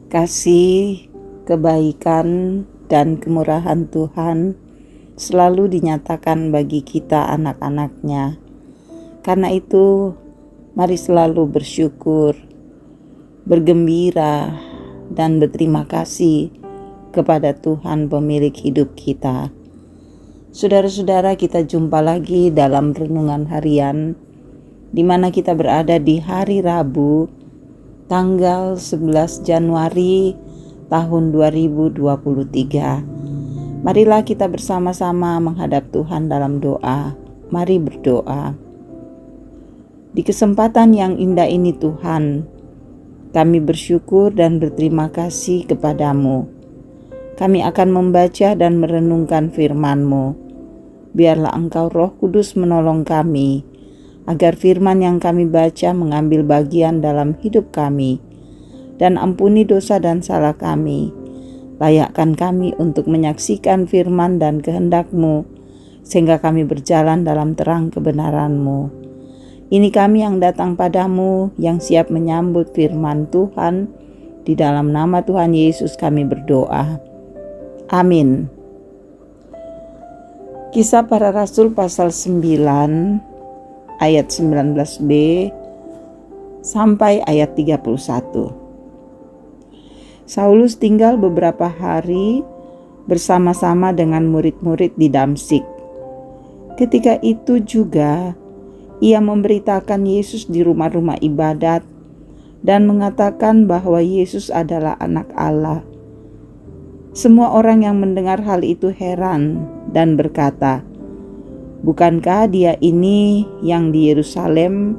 Kasih, kebaikan, dan kemurahan Tuhan selalu dinyatakan bagi kita anak-anak-Nya. Karena itu, mari selalu bersyukur, bergembira, dan berterima kasih kepada Tuhan pemilik hidup kita. Saudara-saudara, kita jumpa lagi dalam renungan harian, di mana kita berada di hari Rabu, tanggal 11 Januari tahun 2023. Marilah kita bersama-sama menghadap Tuhan dalam doa. Mari berdoa. Di kesempatan yang indah ini Tuhan, kami bersyukur dan berterima kasih kepadamu. Kami akan membaca dan merenungkan firman-Mu. Biarlah Engkau Roh Kudus menolong kami, agar firman yang kami baca mengambil bagian dalam hidup kami, dan ampuni dosa dan salah kami. Layakkan kami untuk menyaksikan firman dan kehendak-Mu, sehingga kami berjalan dalam terang kebenaran-Mu. Ini kami yang datang padamu, yang siap menyambut firman Tuhan. Di dalam nama Tuhan Yesus kami berdoa. Amin. Kisah Para Rasul pasal 9 ayat 19b sampai ayat 31. Saulus tinggal beberapa hari bersama-sama dengan murid-murid di Damsyik. Ketika itu juga ia memberitakan Yesus di rumah-rumah ibadat dan mengatakan bahwa Yesus adalah anak Allah. Semua orang yang mendengar hal itu heran dan berkata, "Bukankah dia ini yang di Yerusalem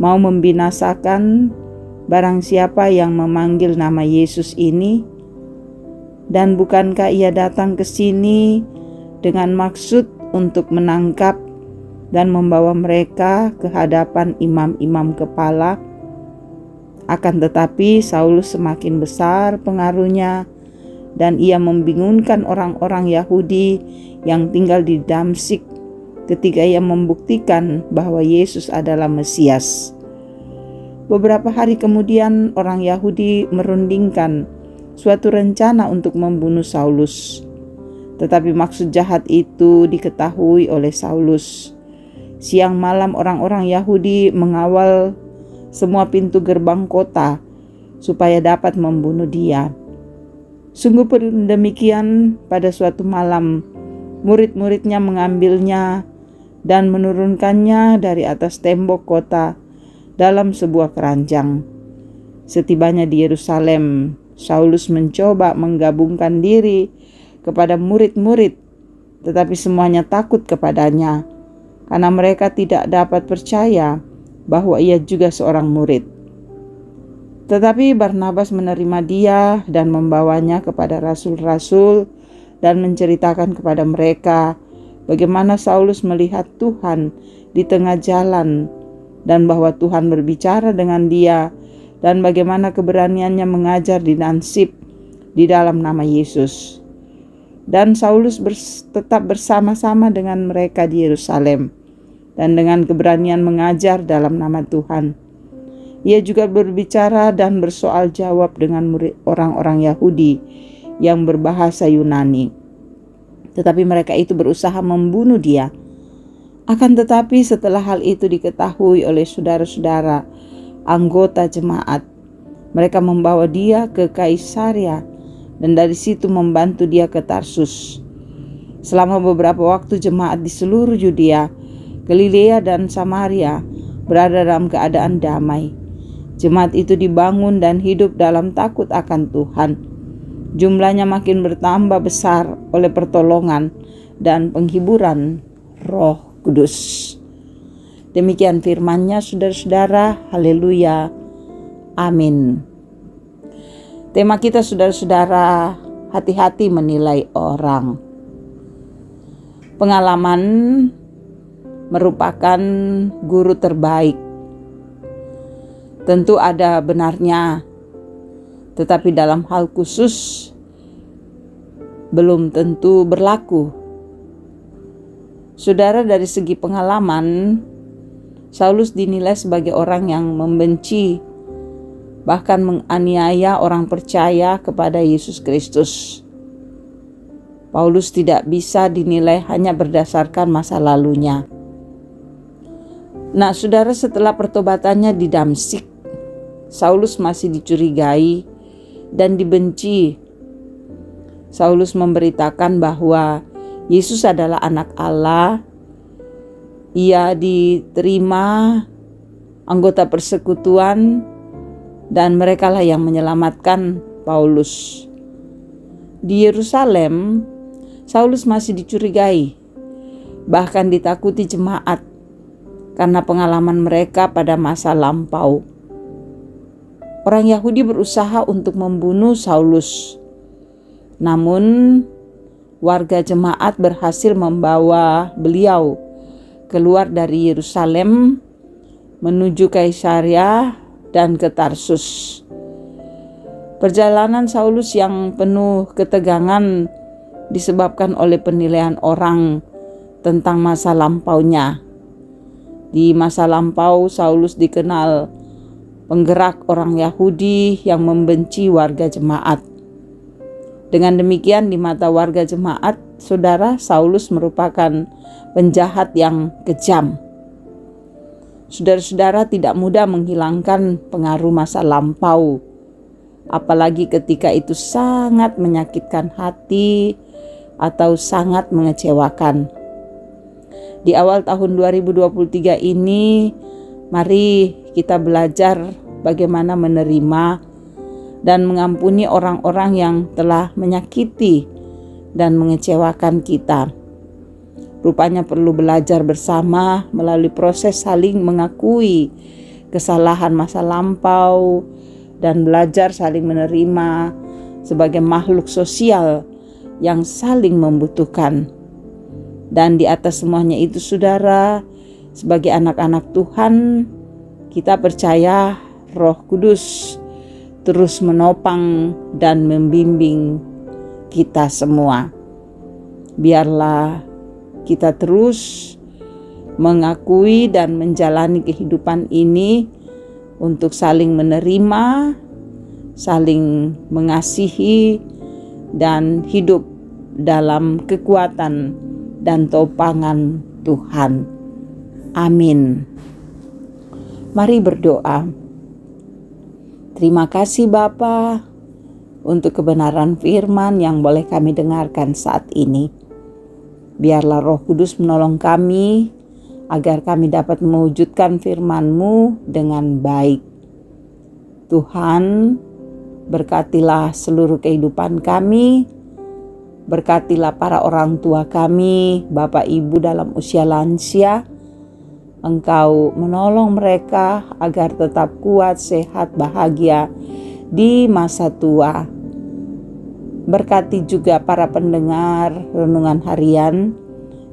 mau membinasakan barang siapa yang memanggil nama Yesus ini? Dan bukankah ia datang ke sini dengan maksud untuk menangkap dan membawa mereka ke hadapan imam-imam kepala?" Akan tetapi Saulus semakin besar pengaruhnya dan ia membingungkan orang-orang Yahudi yang tinggal di Damsyik ketika ia membuktikan bahwa Yesus adalah Mesias. Beberapa hari kemudian orang Yahudi merundingkan suatu rencana untuk membunuh Saulus. Tetapi maksud jahat itu diketahui oleh Saulus. Siang malam orang-orang Yahudi mengawal semua pintu gerbang kota supaya dapat membunuh dia. Sungguh demikian, pada suatu malam murid-muridnya mengambilnya dan menurunkannya dari atas tembok kota dalam sebuah keranjang. Setibanya di Yerusalem, Saulus mencoba menggabungkan diri kepada murid-murid, tetapi semuanya takut kepadanya, karena mereka tidak dapat percaya bahwa ia juga seorang murid. Tetapi Barnabas menerima dia dan membawanya kepada rasul-rasul dan menceritakan kepada mereka bagaimana Saulus melihat Tuhan di tengah jalan dan bahwa Tuhan berbicara dengan dia dan bagaimana keberaniannya mengajar di Damsyik di dalam nama Yesus. Dan Saulus tetap bersama-sama dengan mereka di Yerusalem dan dengan keberanian mengajar dalam nama Tuhan. Ia juga berbicara dan bersoal jawab dengan orang-orang Yahudi yang berbahasa Yunani. Tetapi mereka itu berusaha membunuh dia. Akan tetapi setelah hal itu diketahui oleh saudara-saudara anggota jemaat, mereka membawa dia ke Kaisarea dan dari situ membantu dia ke Tarsus. Selama beberapa waktu jemaat di seluruh Yudea, Galilea dan Samaria berada dalam keadaan damai. Jemaat itu dibangun dan hidup dalam takut akan Tuhan. Jumlahnya makin bertambah besar oleh pertolongan dan penghiburan Roh Kudus. Demikian firman-Nya, saudara-saudara. Haleluya. Amin. Tema kita, saudara-saudara, hati-hati menilai orang. Pengalaman merupakan guru terbaik. Tentu ada benarnya, tetapi dalam hal khusus belum tentu berlaku. Saudara, dari segi pengalaman, Saulus dinilai sebagai orang yang membenci bahkan menganiaya orang percaya kepada Yesus Kristus. Paulus tidak bisa dinilai hanya berdasarkan masa lalunya. Nah, saudara, setelah pertobatannya di Damsyik, Saulus masih dicurigai dan dibenci. Saulus memberitakan bahwa Yesus adalah anak Allah. Ia diterima anggota persekutuan dan merekalah yang menyelamatkan Paulus. Di Yerusalem, Saulus masih dicurigai, bahkan ditakuti jemaat karena pengalaman mereka pada masa lampau. Orang Yahudi berusaha untuk membunuh Saulus. Namun, warga jemaat berhasil membawa beliau keluar dari Yerusalem menuju Kaisarea dan ke Tarsus. Perjalanan Saulus yang penuh ketegangan disebabkan oleh penilaian orang tentang masa lampaunya. Di masa lampau, Saulus dikenal penggerak orang Yahudi yang membenci warga jemaat. Dengan demikian, di mata warga jemaat, saudara, Saulus merupakan penjahat yang kejam. Saudara-saudara, tidak mudah menghilangkan pengaruh masa lampau, apalagi ketika itu sangat menyakitkan hati atau sangat mengecewakan. Di awal tahun 2023 ini, mari kita belajar bagaimana menerima dan mengampuni orang-orang yang telah menyakiti dan mengecewakan kita. Rupanya perlu belajar bersama melalui proses saling mengakui kesalahan masa lampau dan belajar saling menerima sebagai makhluk sosial yang saling membutuhkan. Dan di atas semuanya itu, saudara, sebagai anak-anak Tuhan, kita percaya Roh Kudus terus menopang dan membimbing kita semua. Biarlah kita terus mengakui dan menjalani kehidupan ini untuk saling menerima, saling mengasihi, dan hidup dalam kekuatan dan topangan Tuhan. Amin. Mari berdoa. Terima kasih Bapa untuk kebenaran firman yang boleh kami dengarkan saat ini. Biarlah Roh Kudus menolong kami agar kami dapat mewujudkan firman-Mu dengan baik. Tuhan, berkatilah seluruh kehidupan kami. Berkatilah para orang tua kami, Bapak Ibu dalam usia lansia. Engkau menolong mereka agar tetap kuat, sehat, bahagia di masa tua. Berkati juga para pendengar renungan harian.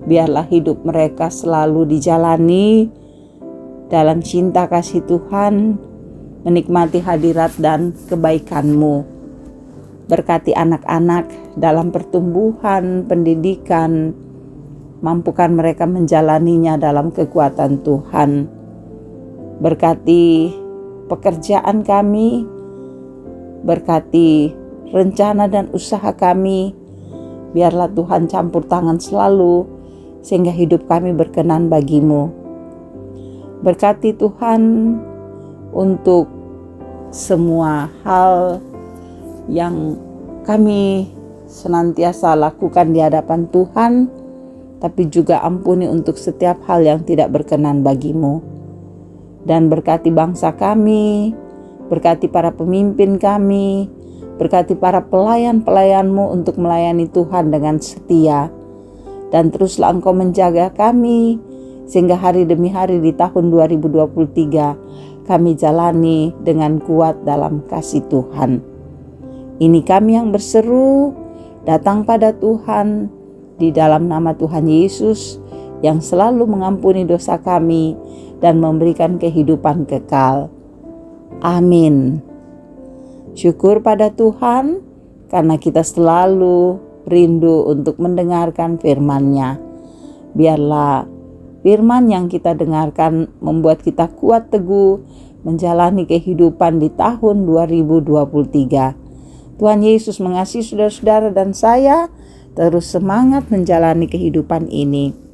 Biarlah hidup mereka selalu dijalani dalam cinta kasih Tuhan, menikmati hadirat dan kebaikan-Mu. Berkati anak-anak dalam pertumbuhan, pendidikan, mampukan mereka menjalaninya dalam kekuatan Tuhan. Berkati pekerjaan kami, berkati rencana dan usaha kami. Biarlah Tuhan campur tangan selalu, sehingga hidup kami berkenan bagi-Mu. Berkati Tuhan untuk semua hal yang kami senantiasa lakukan di hadapan Tuhan, tapi juga ampuni untuk setiap hal yang tidak berkenan bagi-Mu. Dan berkati bangsa kami, berkati para pemimpin kami, berkati para pelayan-pelayan-Mu untuk melayani Tuhan dengan setia. Dan teruslah Engkau menjaga kami, sehingga hari demi hari di tahun 2023 kami jalani dengan kuat dalam kasih Tuhan. Ini kami yang berseru datang pada Tuhan di dalam nama Tuhan Yesus yang selalu mengampuni dosa kami dan memberikan kehidupan kekal. Amin. Syukur pada Tuhan karena kita selalu rindu untuk mendengarkan firman-Nya. Biarlah firman yang kita dengarkan membuat kita kuat teguh, menjalani kehidupan di tahun 2023. Tuhan Yesus mengasihi saudara-saudara dan saya terus semangat menjalani kehidupan ini.